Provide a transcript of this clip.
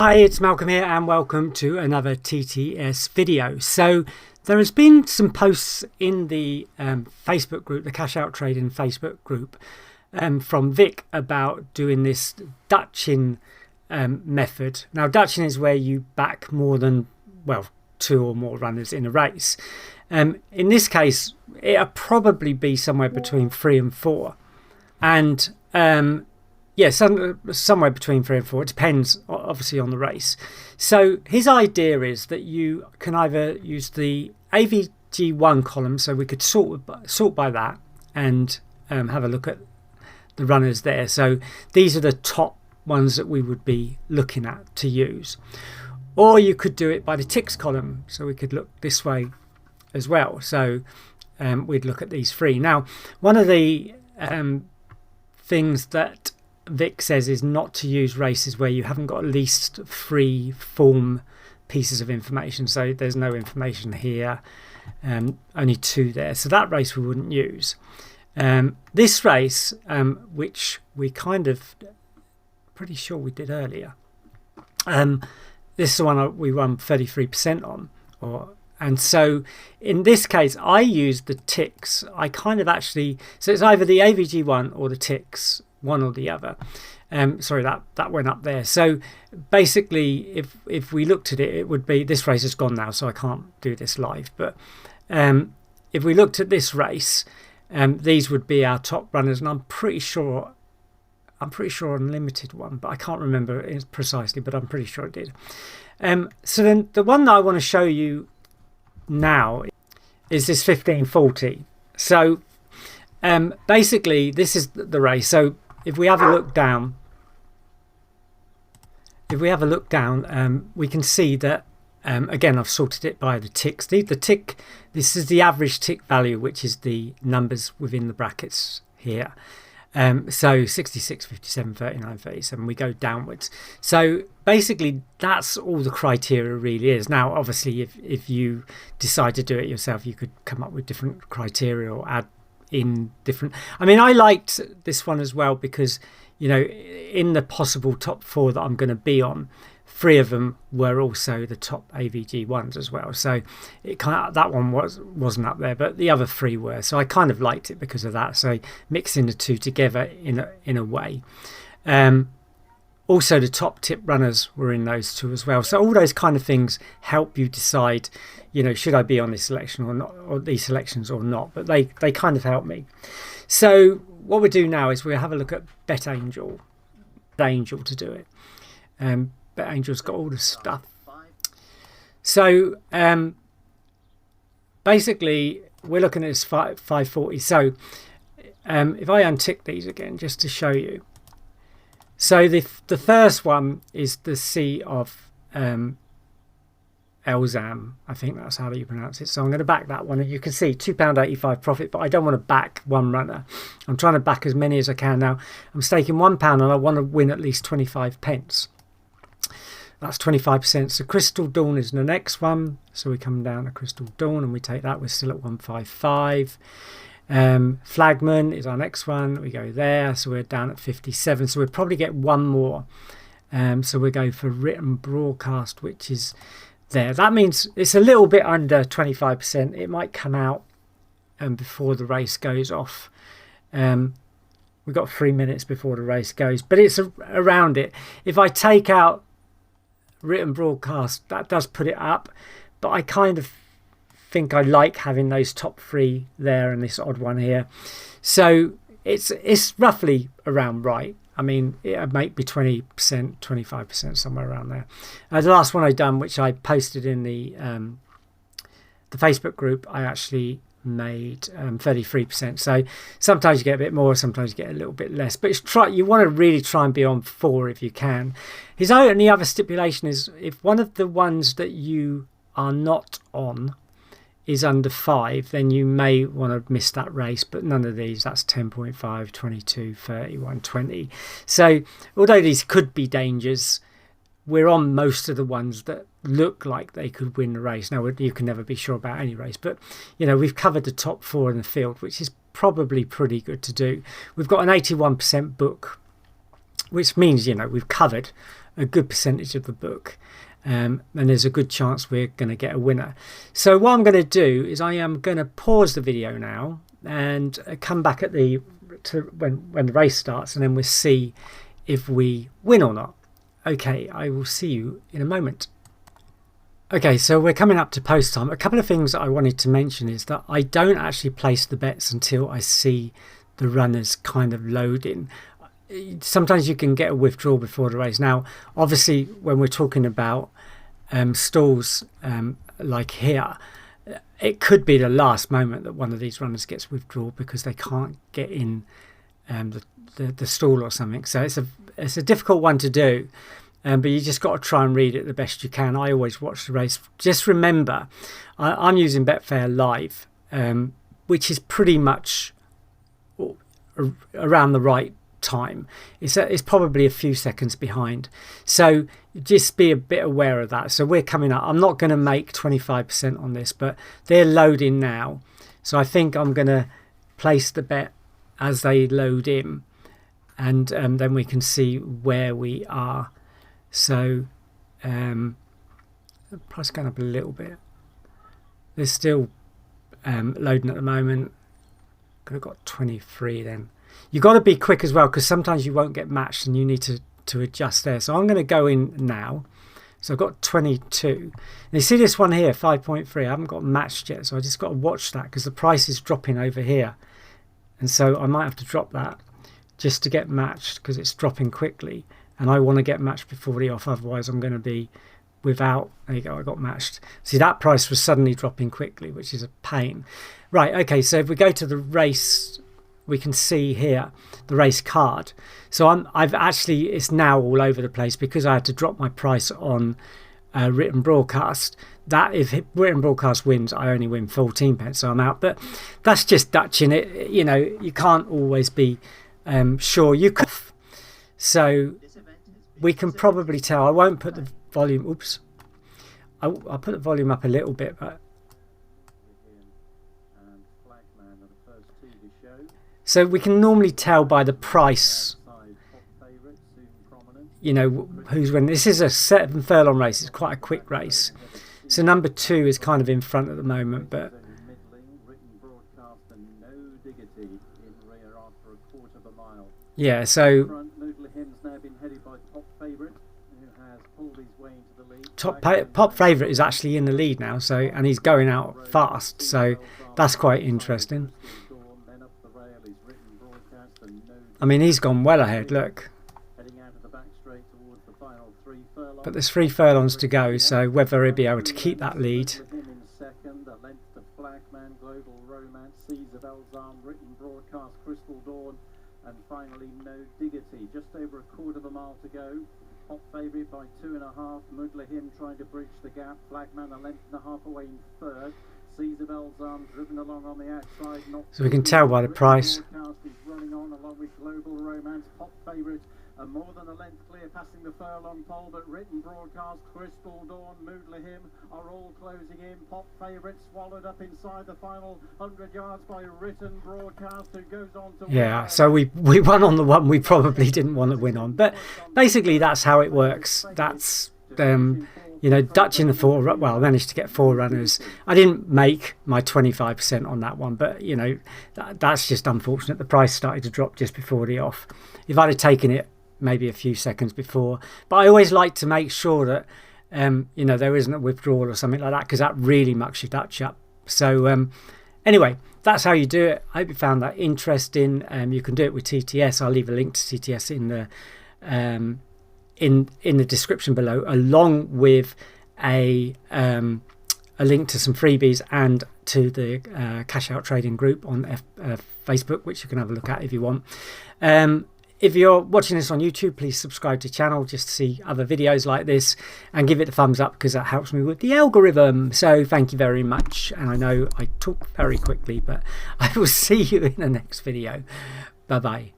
Hi, it's Malcolm here and welcome to another TTS video. So there has been some posts in the Facebook group, the Cashouttrading Facebook group, from Vic about doing this Dutching method. Now Dutching is where you back more than, well, 2 or more runners in a race. In this case, it'll probably be somewhere between 3 and 4. And yeah, somewhere between 3 and 4. It depends, obviously, on the race. So his idea is that you can either use the AVG1 column, so we could sort by that and have a look at the runners there. So these are the top ones that we would be looking at to use. Or you could do it by the ticks column, so we could look this way as well. So we'd look at these 3. Now, one of the things that Vic says is not to use races where you haven't got at least 3 form pieces of information. So there's no information here, only 2 there. So that race we wouldn't use. This race, which we kind of pretty sure we did earlier, this is the one we won 33% on. And so in this case, I used the ticks. I kind of actually, so it's either the AVG1 or the ticks, one or the other. Sorry, that went up there. So basically, if we looked at it, it would be, this race has gone now, so I can't do this live. But if we looked at this race, these would be our top runners, and I'm pretty sure Unlimited one, but I can't remember it precisely, but I'm pretty sure it did. So then the one that I want to show you now is this 1540. So basically this is the race. So if we have a look down, we can see that again, I've sorted it by the ticks. This is the average tick value, which is the numbers within the brackets here. So 66, 57, 39, 37, we go downwards. So basically that's all the criteria really is. Now obviously if you decide to do it yourself, you could come up with different criteria or add in different. I mean, I liked this one as well because, you know, in the possible top 4 that I'm going to be on, 3 of them were also the top AVG ones as well. So it kind of, that one wasn't up there, but the other 3 were. So I kind of liked it because of that. So mixing the 2 together in a way. Also, the top tip runners were in those 2 as well. So all those kind of things help you decide, you know, should I be on this selection or not, or these selections or not. But they kind of help me. So what we do now is we'll have a look at BetAngel to do it. BetAngel's got all the stuff. So basically we're looking at this 540. So if I untick these again just to show you. So the first one is the C of Elzam. I think that's how you pronounce it. So I'm going to back that one, and you can see £2.85 profit, but I don't want to back one runner. I'm trying to back as many as I can. Now I'm staking £1 and I want to win at least 25 pence. That's 25%. So Crystal Dawn is the next one. So we come down to Crystal Dawn and we take that. We're still at 155. Flagman is our next one. We go there. So we're down at 57. So we'll probably get one more. So we go for written broadcast, which is there. That means it's a little bit under 25%. It might come out before the race goes off. We've got 3 minutes before the race goes, but it's around it. If I take out written broadcast, that does put it up, but I kind of think I like having those top 3 there and this odd one here. So it's roughly around right. I mean, it might be 20%, 25%, somewhere around there. The last one I done, which I posted in the Facebook group, I actually made 33%. So sometimes you get a bit more, sometimes you get a little bit less, but you want to really try and be on 4 if you can. His only other stipulation is if one of the ones that you are not on is under 5, then you may want to miss that race, but none of these. That's 10.5, 22, 31, 20. So although these could be dangers, we're on most of the ones that look like they could win the race. Now, you can never be sure about any race, but you know, we've covered the top 4 in the field, which is probably pretty good to do. We've got an 81% book, which means, you know, we've covered a good percentage of the book. And there's a good chance we're going to get a winner. So what I'm going to do is I am going to pause the video now and come back at when the race starts, and then we'll see if we win or not. Okay, I will see you in a moment. Okay, so we're coming up to post time. A couple of things that I wanted to mention is that I don't actually place the bets until I see the runners kind of loading. Sometimes you can get a withdrawal before the race. Now, obviously, when we're talking about stalls like here, it could be the last moment that one of these runners gets withdrawn because they can't get in the stall or something. So it's a difficult one to do, but you just got to try and read it the best you can. I always watch the race. Just remember, I'm using Betfair Live, which is pretty much around the right time. It's probably a few seconds behind, so just be a bit aware of that. So we're coming up. I'm not going to make 25% on this, but they're loading now, so I think I'm going to place the bet as they load in, and then we can see where we are. So the price going up a little bit. They're still loading at the moment. Could have got 23 then. You've got to be quick as well, because sometimes you won't get matched and you need to adjust there. So I'm going to go in now. So I've got 22. And you see this one here, 5.3. I haven't got matched yet, so I just got to watch that because the price is dropping over here. And so I might have to drop that just to get matched because it's dropping quickly. And I want to get matched before the off, otherwise I'm going to be without. There you go, I got matched. See, that price was suddenly dropping quickly, which is a pain. Right, okay, so if we go to the race, we can see here the race card. So I've actually, it's now all over the place because I had to drop my price on written broadcast. That if written broadcast wins, I only win 14 pence, so I'm out. But that's just Dutch in it. You know, you can't always be sure. You could. So we can probably tell. I won't put the volume. Oops. I'll put the volume up a little bit, but. So we can normally tell by the price, you know, who's winning. This is a 7 furlong race. It's quite a quick race. So number 2 is kind of in front at the moment, but yeah. So Pop Favourite is actually in the lead now. So, and he's going out fast. So that's quite interesting. I mean, he's gone well ahead, look. But there's 3 furlongs to go, so whether he'll be able to keep that lead. And finally, No Diggity. Just over a quarter of a mile to go. Top favourite by 2.5. Mudlahim trying to bridge the gap. Flagman a length and a half away in third. Caesar Belzarm driven along on the outside. So we can tell by the price. Running on along with Global Romance. Top favourite and more than a length clear, passing the furlong pole, but Written Broadcast, Crystal Dawn, Mudlahim are all closing in. Pop favourite swallowed up inside the final 100 yards by Written Broadcast, who goes on to win. So we won on the one we probably didn't want to win on, but basically that's how it works. That's you know, Dutch in the 4, well, I managed to get 4 runners. I didn't make my 25% on that one, but you know, that's just unfortunate. The price started to drop just before the off. If I'd have taken it maybe a few seconds before, but I always like to make sure that you know, there isn't a withdrawal or something like that, because that really mucks your Dutch up. So anyway, that's how you do it. I hope you found that interesting. You can do it with TTS. I'll leave a link to TTS in the in the description below, along with a link to some freebies and to the Cash Out Trading group on Facebook, which you can have a look at if you want. If you're watching this on YouTube, please subscribe to the channel just to see other videos like this, and give it a thumbs up because that helps me with the algorithm. So thank you very much. And I know I talk very quickly, but I will see you in the next video. Bye bye.